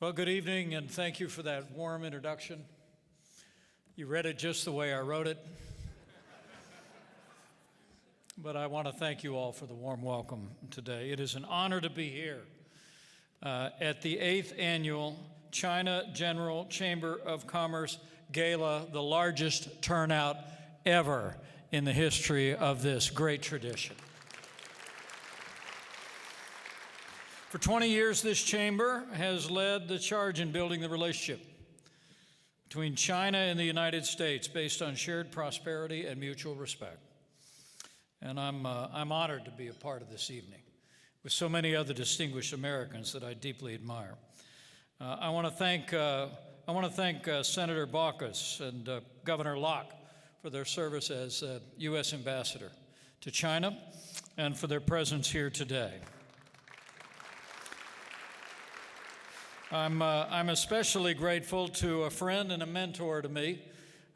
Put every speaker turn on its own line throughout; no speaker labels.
Well, good evening, and thank you for that warm introduction. You read it just the way I wrote it. But I want to thank you all for the warm welcome today. It is an honor to be here at the 8th Annual China General Chamber of Commerce Gala, the largest turnout ever in the history of this great tradition. For 20 years, this chamber has led the charge in building the relationship between China and the United States based on shared prosperity and mutual respect. And I'm honored to be a part of this evening with so many other distinguished Americans that I deeply admire. I want to thank Senator Baucus and Governor Locke for their service as U.S. Ambassador to China and for their presence here today. I'm especially grateful to a friend and a mentor to me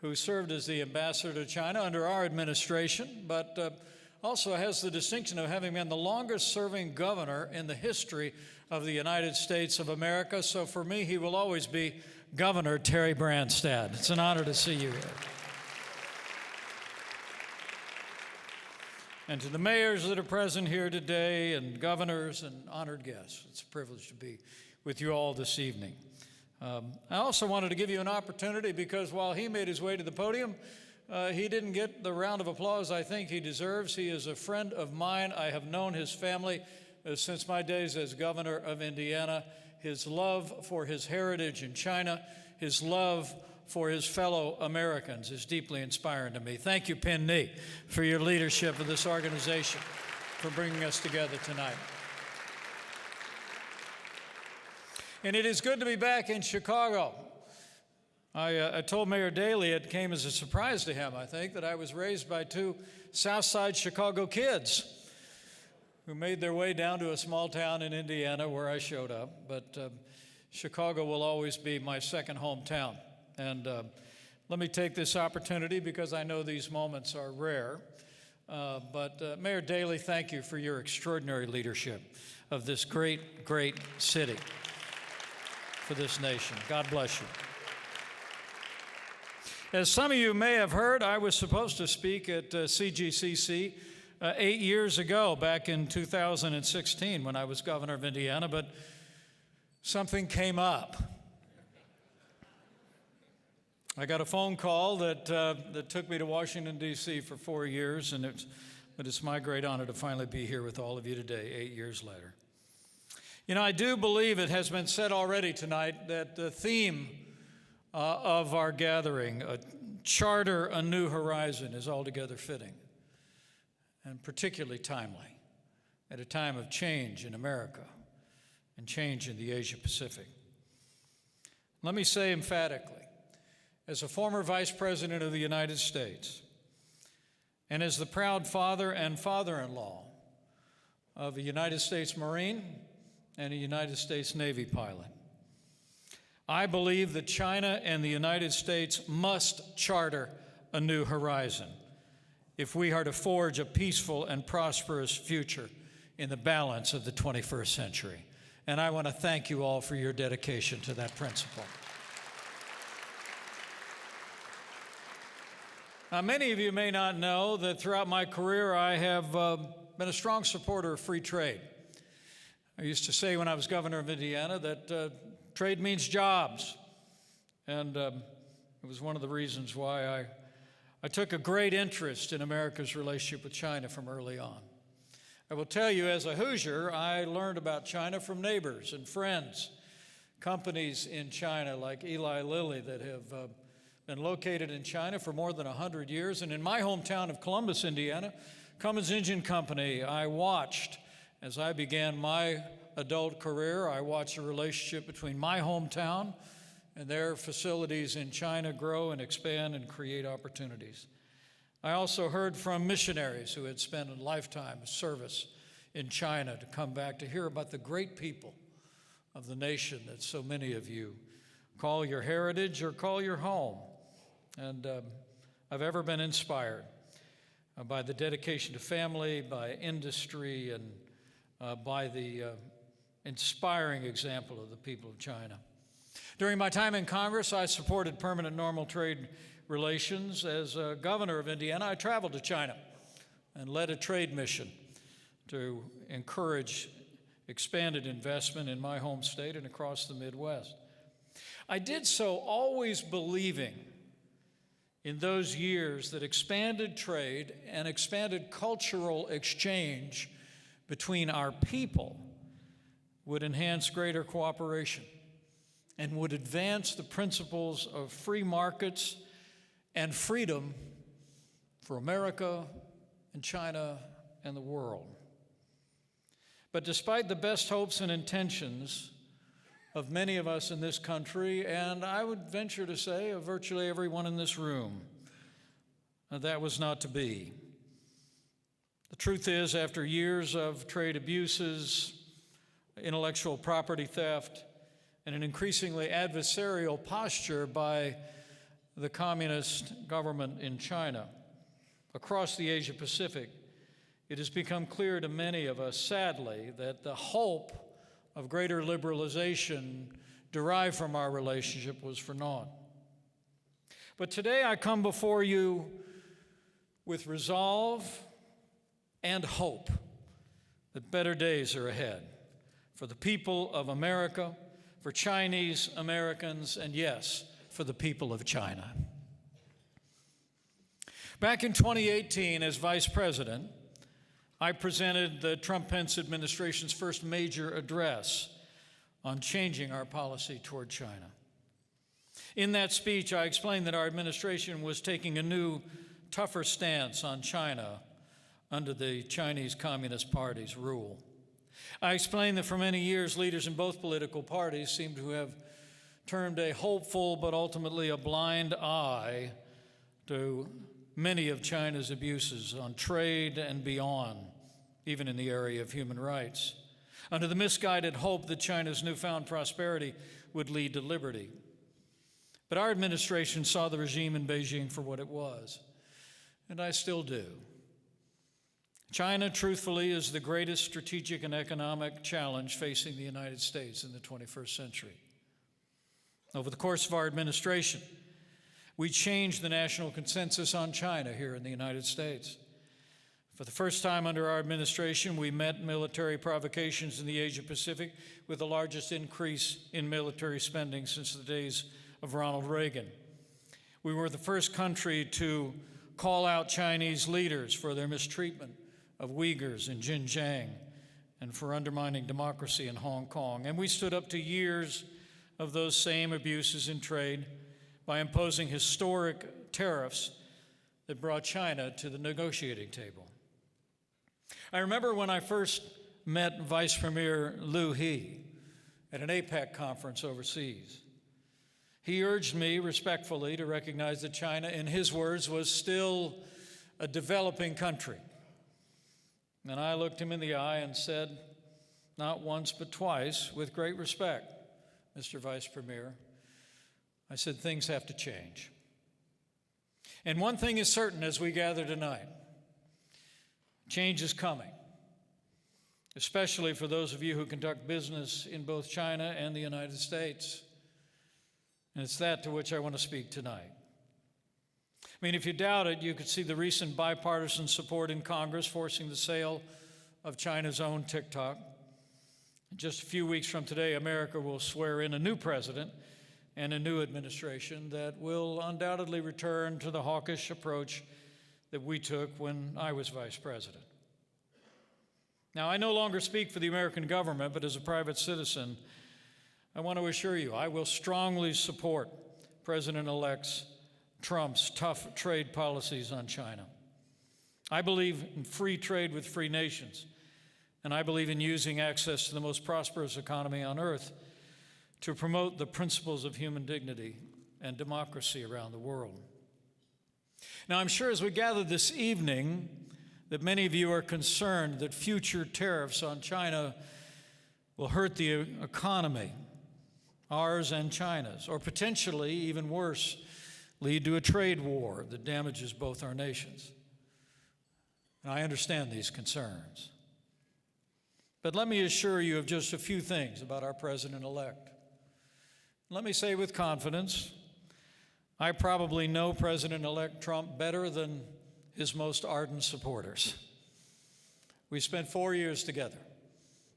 who served as the ambassador to China under our administration, but also has the distinction of having been the longest serving governor in the history of the United States of America. So for me, he will always be Governor Terry Branstad. It's an honor to see you here. And to the mayors that are present here today, and governors and honored guests, it's a privilege to be with you all this evening. I also wanted to give you an opportunity because while he made his way to the podium, he didn't get the round of applause I think he deserves. He is a friend of mine. I have known his family since my days as governor of Indiana. His love for his heritage in China, his love for his fellow Americans is deeply inspiring to me. Thank you, Pin Ni, for your leadership of this organization, for bringing us together tonight. And it is good to be back in Chicago. I told Mayor Daley, it came as a surprise to him, I think, that I was raised by two South Side Chicago kids who made their way down to a small town in Indiana where I showed up. But Chicago will always be my second hometown. And let me take this opportunity because I know these moments are rare. But Mayor Daley, thank you for your extraordinary leadership of this great, great city for this nation. God bless you. As some of you may have heard, I was supposed to speak at CGCC 8 years ago, back in 2016 when I was governor of Indiana, but something came up. I got a phone call that took me to Washington, D.C. for 4 years, but it's my great honor to finally be here with all of you today, 8 years later. You know, I do believe it has been said already tonight that the theme of our gathering, Charter a New Horizon, is altogether fitting and particularly timely at a time of change in America and change in the Asia Pacific. Let me say emphatically, as a former Vice President of the United States and as the proud father and father-in-law of a United States Marine and a United States Navy pilot, I believe that China and the United States must charter a new horizon if we are to forge a peaceful and prosperous future in the balance of the 21st century. And I want to thank you all for your dedication to that principle. Now, many of you may not know that throughout my career I have been a strong supporter of free trade. I used to say when I was governor of Indiana that trade means jobs, and it was one of the reasons why I took a great interest in America's relationship with China from early on. I will tell you, as a Hoosier, I learned about China from neighbors and friends, companies in China like Eli Lilly that have been located in China for more than 100 years. And in my hometown of Columbus, Indiana, Cummins Engine Company, I watched, as I began my adult career, I watched the relationship between my hometown and their facilities in China grow and expand and create opportunities. I also heard from missionaries who had spent a lifetime of service in China to come back to hear about the great people of the nation that so many of you call your heritage or call your home. And I've ever been inspired by the dedication to family, by industry, and by the inspiring example of the people of China. During my time in Congress, I supported permanent normal trade relations. As governor of Indiana, I traveled to China and led a trade mission to encourage expanded investment in my home state and across the Midwest. I did so always believing in those years that expanded trade and expanded cultural exchange between our people would enhance greater cooperation and would advance the principles of free markets and freedom for America and China and the world. But despite the best hopes and intentions of many of us in this country, and I would venture to say of virtually everyone in this room, that was not to be. The truth is, after years of trade abuses, intellectual property theft, and an increasingly adversarial posture by the communist government in China across the Asia Pacific, it has become clear to many of us, sadly, that the hope of greater liberalization derived from our relationship was for naught. But today I come before you with resolve and hope that better days are ahead for the people of America, for Chinese Americans, and yes, for the people of China. Back in 2018, as Vice President, I presented the Trump-Pence administration's first major address on changing our policy toward China. In that speech, I explained that our administration was taking a new, tougher stance on China under the Chinese Communist Party's rule. I explained that for many years, leaders in both political parties seemed to have turned a hopeful but ultimately a blind eye to many of China's abuses on trade and beyond, even in the area of human rights, under the misguided hope that China's newfound prosperity would lead to liberty. But our administration saw the regime in Beijing for what it was, and I still do. China, truthfully, is the greatest strategic and economic challenge facing the United States in the 21st century. Over the course of our administration, we changed the national consensus on China here in the United States. For the first time under our administration, we met military provocations in the Asia Pacific with the largest increase in military spending since the days of Ronald Reagan. We were the first country to call out Chinese leaders for their mistreatment of Uyghurs in Xinjiang and for undermining democracy in Hong Kong. And we stood up to years of those same abuses in trade by imposing historic tariffs that brought China to the negotiating table. I remember when I first met Vice Premier Liu He at an APEC conference overseas. He urged me respectfully to recognize that China, in his words, was still a developing country. And I looked him in the eye and said, not once but twice, with great respect, Mr. Vice Premier, I said, things have to change. And one thing is certain as we gather tonight, change is coming, especially for those of you who conduct business in both China and the United States. And it's that to which I want to speak tonight. I mean, if you doubt it, you could see the recent bipartisan support in Congress forcing the sale of China's own TikTok. Just a few weeks from today, America will swear in a new president and a new administration that will undoubtedly return to the hawkish approach that we took when I was vice president. Now, I no longer speak for the American government, but as a private citizen, I want to assure you I will strongly support President-elect Trump's tough trade policies on China. I believe in free trade with free nations, and I believe in using access to the most prosperous economy on earth to promote the principles of human dignity and democracy around the world. Now, I'm sure as we gather this evening that many of you are concerned that future tariffs on China will hurt the economy, ours and China's, or potentially, even worse, lead to a trade war that damages both our nations. And I understand these concerns. But let me assure you of just a few things about our president-elect. Let me say with confidence, I probably know President-elect Trump better than his most ardent supporters. We spent 4 years together,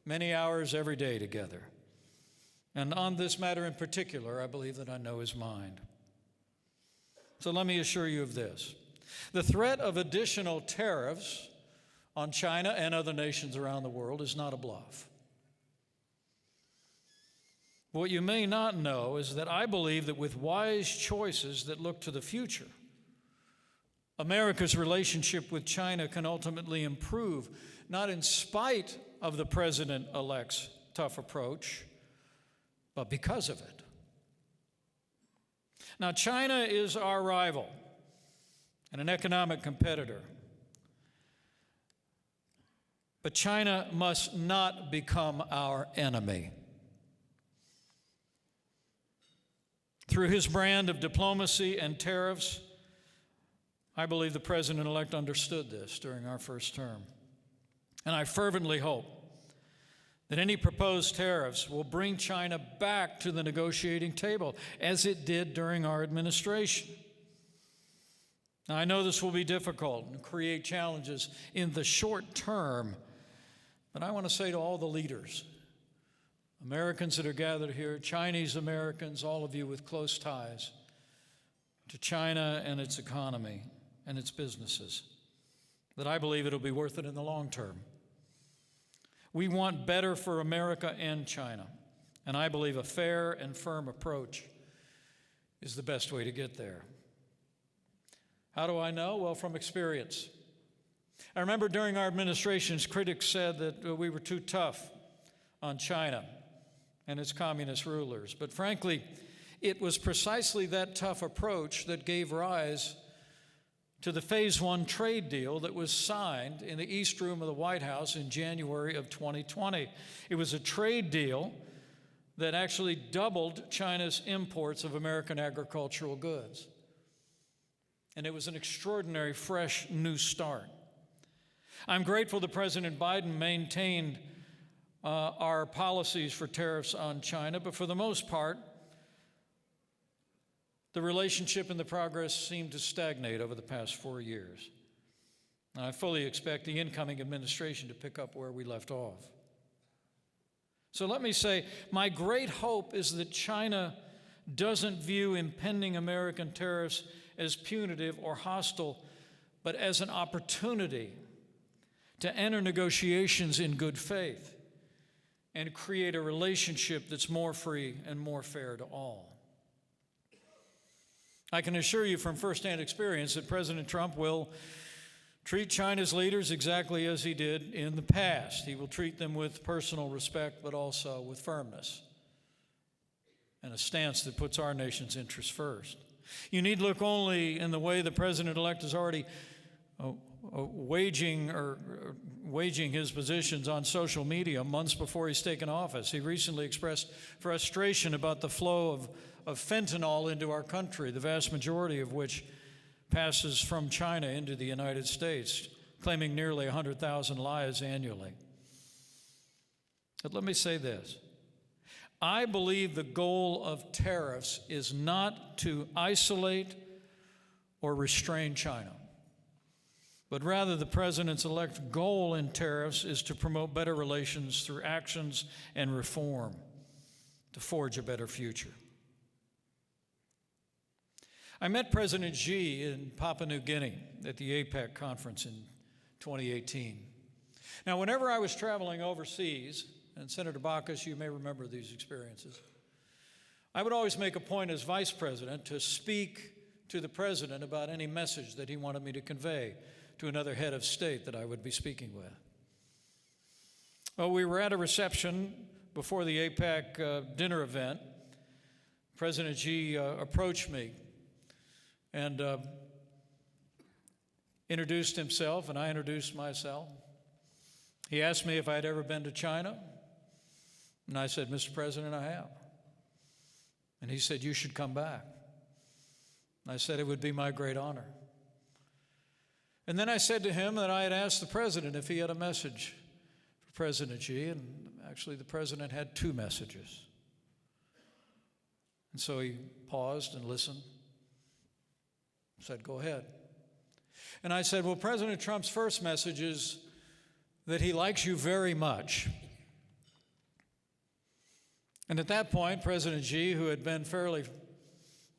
many hours every day together. And on this matter in particular, I believe that I know his mind. So let me assure you of this. The threat of additional tariffs on China and other nations around the world is not a bluff. What you may not know is that I believe that with wise choices that look to the future, America's relationship with China can ultimately improve, not in spite of the president-elect's tough approach, but because of it. Now, China is our rival and an economic competitor. But China must not become our enemy. Through his brand of diplomacy and tariffs, I believe the president-elect understood this during our first term. And I fervently hope that any proposed tariffs will bring China back to the negotiating table, as it did during our administration. Now, I know this will be difficult and create challenges in the short term, but I want to say to all the leaders, Americans that are gathered here, Chinese Americans, all of you with close ties to China and its economy and its businesses, that I believe it'll be worth it in the long term. We want better for America and China, and I believe a fair and firm approach is the best way to get there. How do I know? Well, from experience. I remember during our administrations, critics said that we were too tough on China and its communist rulers. But frankly, it was precisely that tough approach that gave rise to the Phase 1 trade deal that was signed in the East Room of the White House in January of 2020. It was a trade deal that actually doubled China's imports of American agricultural goods. And it was an extraordinary, fresh, new start. I'm grateful that President Biden maintained our policies for tariffs on China, but for the most part, the relationship and the progress seemed to stagnate over the past 4 years. And I fully expect the incoming administration to pick up where we left off. So let me say, my great hope is that China doesn't view impending American tariffs as punitive or hostile, but as an opportunity to enter negotiations in good faith and create a relationship that's more free and more fair to all. I can assure you from firsthand experience that President Trump will treat China's leaders exactly as he did in the past. He will treat them with personal respect, but also with firmness and a stance that puts our nation's interests first. You need look only in the way the president-elect is already waging his positions on social media months before he's taken office. He recently expressed frustration about the flow of fentanyl into our country, the vast majority of which passes from China into the United States, claiming nearly 100,000 lives annually. But let me say this. I believe the goal of tariffs is not to isolate or restrain China, but rather the president's-elect's goal in tariffs is to promote better relations through actions and reform to forge a better future. I met President Xi in Papua New Guinea at the APEC conference in 2018. Now, whenever I was traveling overseas, and Senator Baucus, you may remember these experiences, I would always make a point as vice president to speak to the president about any message that he wanted me to convey to another head of state that I would be speaking with. Well, we were at a reception before the APEC dinner event. President Xi approached me and introduced himself, and I introduced myself. He asked me if I had ever been to China, and I said, Mr. President, I have. And he said, you should come back. And I said, it would be my great honor. And then I said to him that I had asked the president if he had a message for President Xi, and actually the president had two messages. And so he paused and listened, said, "Go ahead." And I said, "Well, President Trump's first message is that he likes you very much." And at that point, President Xi, who had been fairly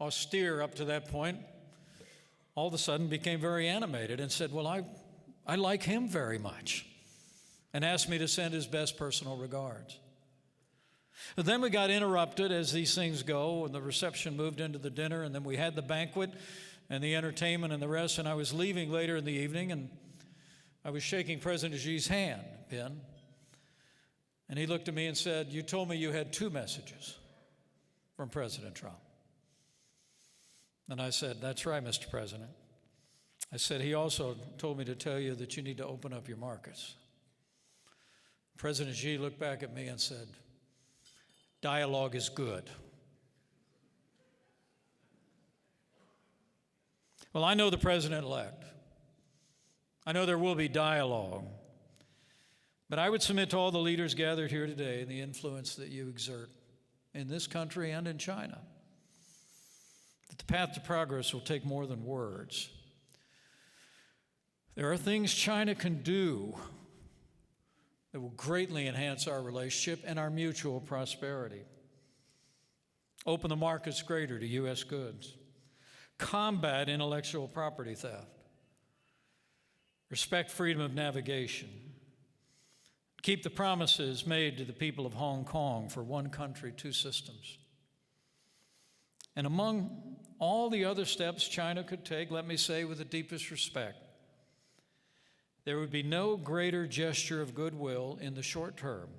austere up to that point, all of a sudden became very animated and said, "Well, I like him very much," and asked me to send his best personal regards. But then we got interrupted, as these things go, and the reception moved into the dinner, and then we had the banquet and the entertainment and the rest, and I was leaving later in the evening, and I was shaking President Xi's hand, Ben, and he looked at me and said, "You told me you had 2 messages from President Trump." And I said, "That's right, Mr. President." I said, "He also told me to tell you that you need to open up your markets." President Xi looked back at me and said, "Dialogue is good." Well, I know the president-elect. I know there will be dialogue. But I would submit to all the leaders gathered here today and the influence that you exert in this country and in China, that the path to progress will take more than words. There are things China can do that will greatly enhance our relationship and our mutual prosperity. Open the markets greater to U.S. goods. Combat intellectual property theft. Respect freedom of navigation. Keep the promises made to the people of Hong Kong for one country, 2 systems. And among all the other steps China could take, let me say with the deepest respect, there would be no greater gesture of goodwill in the short term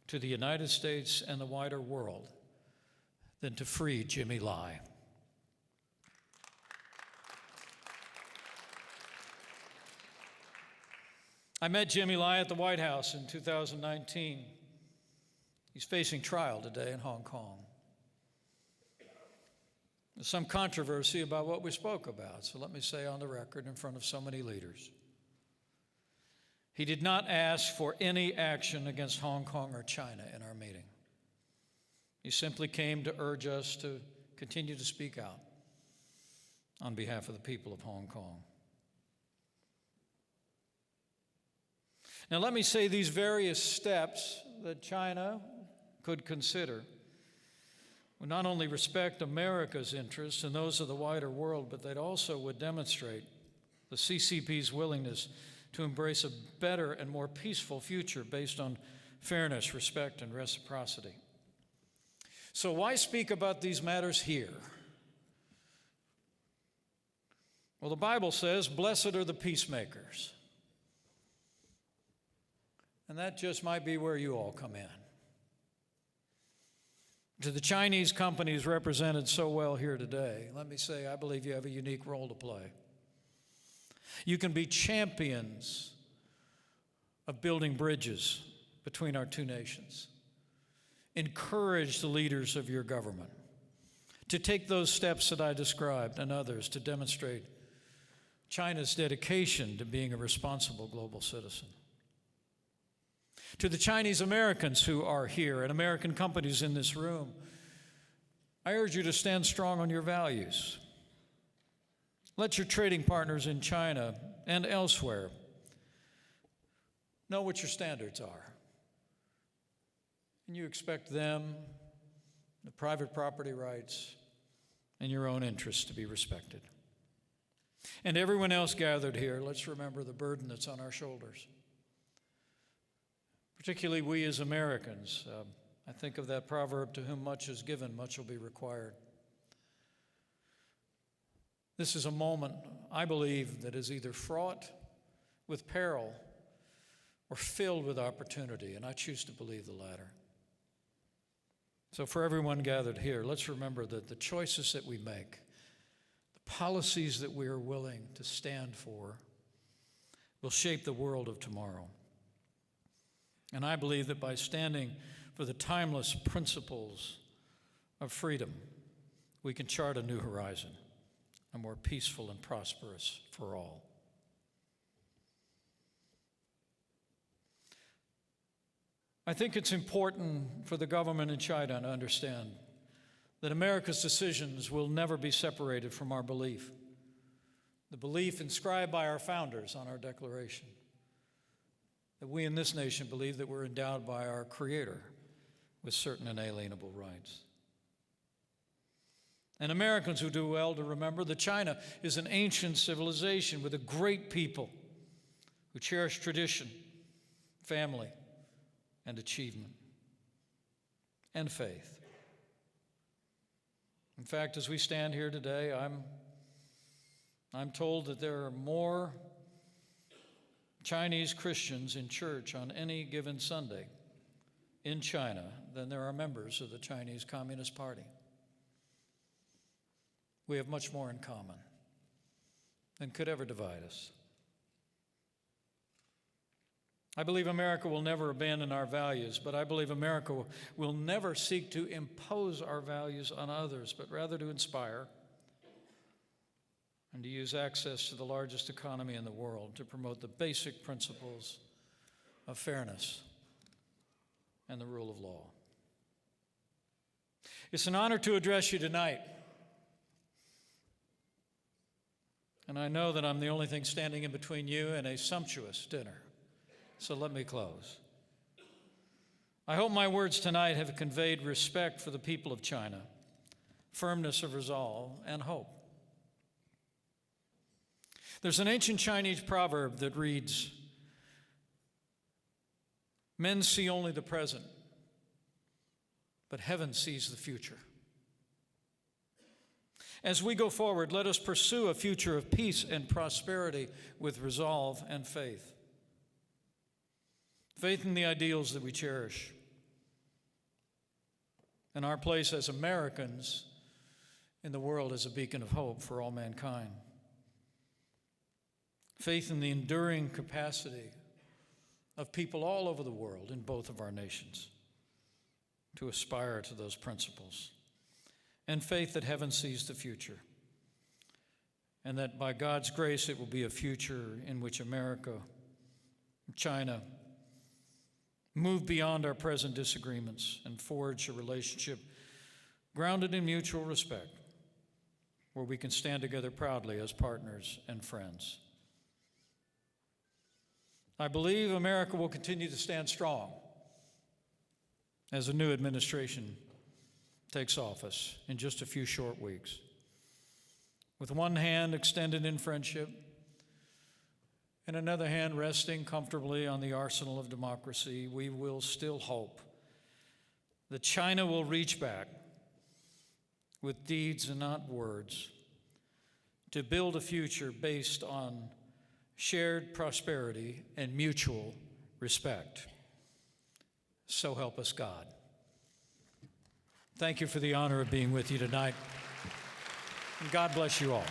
to the United States and the wider world than to free Jimmy Lai. I met Jimmy Lai at the White House in 2019. He's facing trial today in Hong Kong. There's some controversy about what we spoke about, so let me say on the record in front of so many leaders. He did not ask for any action against Hong Kong or China in our meeting. He simply came to urge us to continue to speak out on behalf of the people of Hong Kong. Now, let me say these various steps that China could consider would not only respect America's interests and those of the wider world, but they also would demonstrate the CCP's willingness to embrace a better and more peaceful future based on fairness, respect, and reciprocity. So why speak about these matters here? Well, the Bible says, "Blessed are the peacemakers." And that just might be where you all come in. To the Chinese companies represented so well here today, let me say, I believe you have a unique role to play. You can be champions of building bridges between our 2 nations. Encourage the leaders of your government to take those steps that I described and others to demonstrate China's dedication to being a responsible global citizen. To the Chinese Americans who are here and American companies in this room, I urge you to stand strong on your values. Let your trading partners in China and elsewhere know what your standards are. And you expect them, the private property rights, and your own interests to be respected. And everyone else gathered here, let's remember the burden that's on our shoulders. Particularly we as Americans. I think of that proverb, "To whom much is given, much will be required." This is a moment, I believe, that is either fraught with peril or filled with opportunity, and I choose to believe the latter. So for everyone gathered here, let's remember that the choices that we make, the policies that we are willing to stand for, will shape the world of tomorrow. And I believe that by standing for the timeless principles of freedom, we can chart a new horizon, a more peaceful and prosperous for all. I think it's important for the government in China to understand that America's decisions will never be separated from our belief, the belief inscribed by our founders on our Declaration, that we in this nation believe that we're endowed by our Creator with certain inalienable rights. And Americans who do well to remember that China is an ancient civilization with a great people who cherish tradition, family, and achievement, and faith. In fact, as we stand here today, I'm told that there are more Chinese Christians in church on any given Sunday in China than there are members of the Chinese Communist Party. We have much more in common than could ever divide us. I believe America will never abandon our values, but I believe America will never seek to impose our values on others, but rather to inspire and to use access to the largest economy in the world to promote the basic principles of fairness and the rule of law. It's an honor to address you tonight. And I know that I'm the only thing standing in between you and a sumptuous dinner. So let me close. I hope my words tonight have conveyed respect for the people of China, firmness of resolve, and hope. There's an ancient Chinese proverb that reads, "Men see only the present, but heaven sees the future." As we go forward, let us pursue a future of peace and prosperity with resolve and faith. Faith in the ideals that we cherish, and our place as Americans in the world as a beacon of hope for all mankind. Faith in the enduring capacity of people all over the world in both of our nations to aspire to those principles. And faith that heaven sees the future, and that by God's grace it will be a future in which America, China, move beyond our present disagreements and forge a relationship grounded in mutual respect, where we can stand together proudly as partners and friends. I believe America will continue to stand strong as a new administration takes office in just a few short weeks. With one hand extended in friendship and another hand resting comfortably on the arsenal of democracy, we will still hope that China will reach back with deeds and not words to build a future based on shared prosperity and mutual respect. So help us God. Thank you for the honor of being with you tonight, and God bless you all.